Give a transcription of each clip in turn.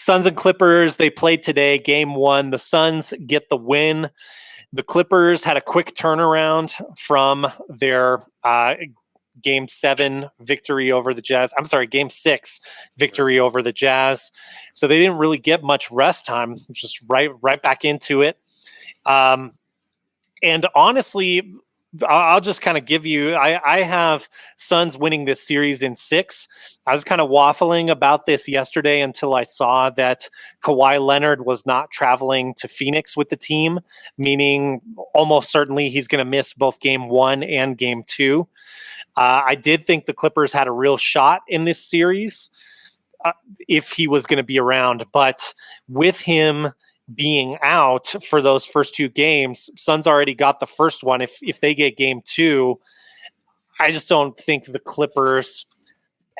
Suns and Clippers, they played today, game one. The Suns get the win. The Clippers had a quick turnaround from their game 7 victory over the Jazz. I'm sorry, game 6 victory over the Jazz. So they didn't really get much rest time, just right back into it. And honestly, I'll just kind of give you, I have Suns winning this series in 6. I was kind of waffling about this yesterday until I saw that Kawhi Leonard was not traveling to Phoenix with the team, meaning almost certainly he's going to miss both game 1 and game 2. I did think the Clippers had a real shot in this series if he was going to be around, but with him being out for those first 2 games, Suns already got the first one. If they get game 2, I just don't think the Clippers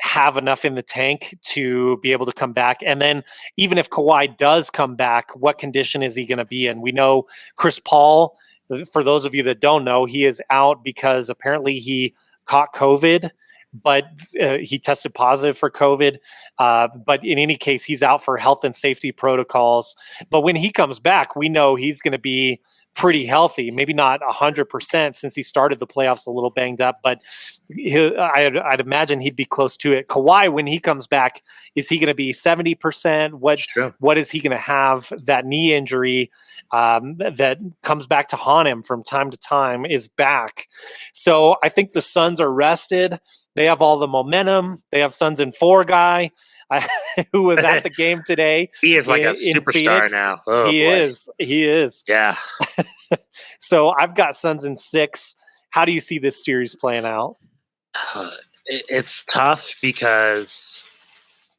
have enough in the tank to be able to come back. And then even if Kawhi does come back, what condition is he going to be in? We know Chris Paul, for those of you that don't know, he is out because apparently he caught COVID, but he tested positive for COVID. But in any case, he's out for health and safety protocols. But when he comes back, we know he's going to be pretty healthy, maybe not 100% since he started the playoffs a little banged up, but I'd imagine he'd be close to it. Kawhi, when he comes back, is he going to be 70%? What is he going to have? That knee injury that comes back to haunt him from time to time is back. So I think the Suns are rested. They have all the momentum. They have Suns in 4 guy. Who was at the game today. He is like a superstar now. Oh, he boy. He is. Yeah. So I've got Suns in 6. How do you see this series playing out? It's tough because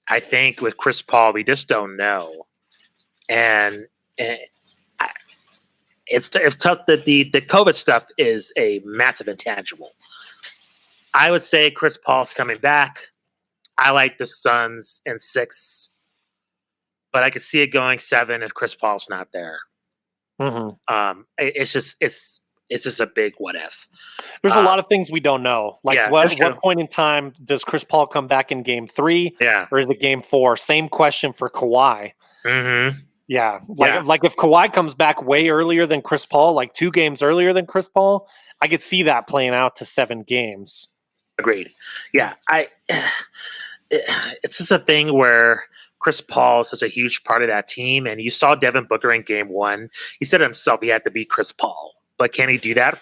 I think with Chris Paul, we just don't know. And it's tough that the COVID stuff is a massive intangible. I would say Chris Paul's coming back. I like the Suns in 6, but I could see it going 7 if Chris Paul's not there. Mm-hmm. It's just a big what if. There's a lot of things we don't know. Like what point in time does Chris Paul come back in game 3? Yeah. Or is it game 4? Same question for Kawhi. Mm-hmm. Yeah. Like if Kawhi comes back way earlier than Chris Paul, like 2 games earlier than Chris Paul, I could see that playing out to 7 games. Agreed. Yeah. It's just a thing where Chris Paul is such a huge part of that team. And you saw Devin Booker in game 1. He said himself he had to beat Chris Paul. But can he do that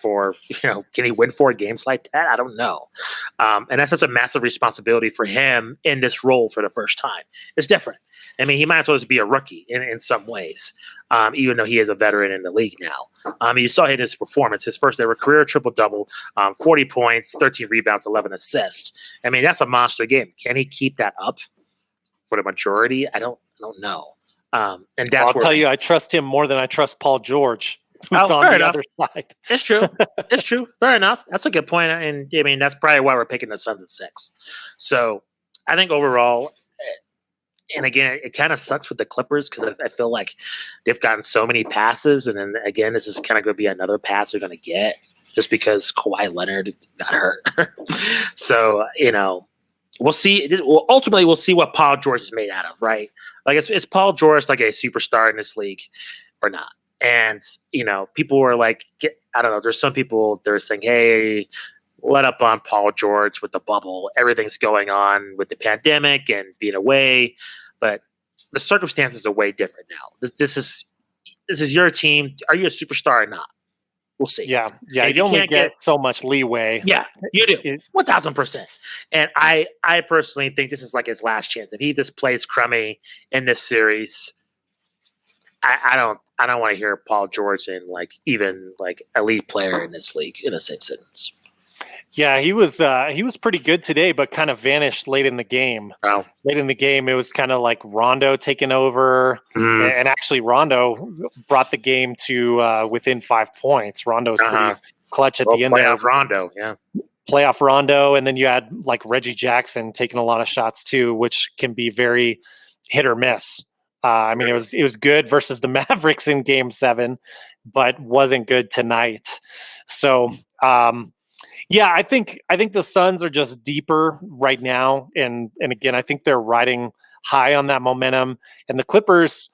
can he win 4 games like that? I don't know. And that's such a massive responsibility for him in this role for the first time. It's different. I mean, he might as well just be a rookie in some ways, even though he is a veteran in the league now. You saw in his performance, his first ever career triple-double, 40 points, 13 rebounds, 11 assists. I mean, that's a monster game. Can he keep that up for the majority? I don't know. And that's I'll tell you, I trust him more than I trust Paul George. Who's on the other side. It's true. It's true. Fair enough. That's a good point. And I mean, that's probably why we're picking the Suns at 6. So I think overall, and again, it kind of sucks with the Clippers because I feel like they've gotten so many passes. And then again, this is kind of going to be another pass they're going to get just because Kawhi Leonard got hurt. So, we'll see. Ultimately, we'll see what Paul George is made out of, right? Like, is Paul George like a superstar in this league or not? And, people were like, I don't know, there's some people that are saying, hey, let up on Paul George with the bubble. Everything's going on with the pandemic and being away. But the circumstances are way different now. This is your team. Are you a superstar or not? We'll see. Yeah. You only get so much leeway. Yeah, you do. 1,000%. And I personally think this is like his last chance. If he just plays crummy in this series, I don't want to hear Paul George in even elite player in this league in the same sentence. Yeah, he was pretty good today, but kind of vanished late in the game. Wow. Late in the game, it was kind of like Rondo taking over, and actually Rondo brought the game to within 5 points. Rondo was pretty clutch at the end. Playoff Rondo, yeah. Playoff Rondo, and then you had like Reggie Jackson taking a lot of shots too, which can be very hit or miss. I mean, it was good versus the Mavericks in Game 7, but wasn't good tonight. So, yeah, I think the Suns are just deeper right now, and again, I think they're riding high on that momentum. And the Clippers,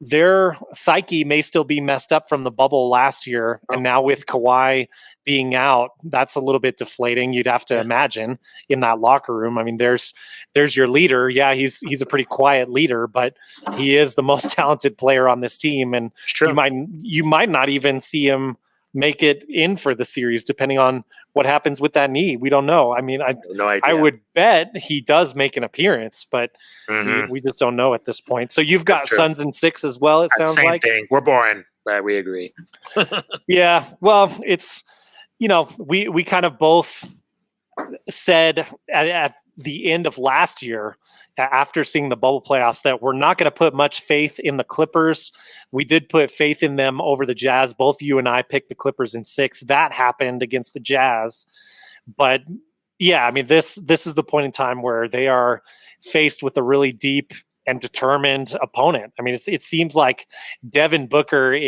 their psyche may still be messed up from the bubble last year. And now with Kawhi being out, that's a little bit deflating. You'd have to imagine in that locker room. I mean, there's your leader. Yeah, he's a pretty quiet leader, but he is the most talented player on this team. And you might not even see him make it in for the series, depending on what happens with that knee. We don't know. I mean, I would bet he does make an appearance, but we just don't know at this point. So you've got Suns in 6 as well, it sounds same like. Thing. We're boring, but we agree. Yeah, well, it's, we kind of both said at the end of last year, after seeing the bubble playoffs, that we're not going to put much faith in the Clippers. We did put faith in them over the Jazz. Both you and I picked the Clippers in 6. That happened against the Jazz. But yeah, I mean, this is the point in time where they are faced with a really deep and determined opponent. I mean, it seems like Devin Booker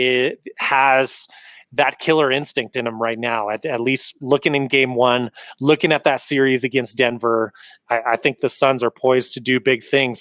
has that killer instinct in him right now, at least looking in game 1, looking at that series against Denver. I think the Suns are poised to do big things.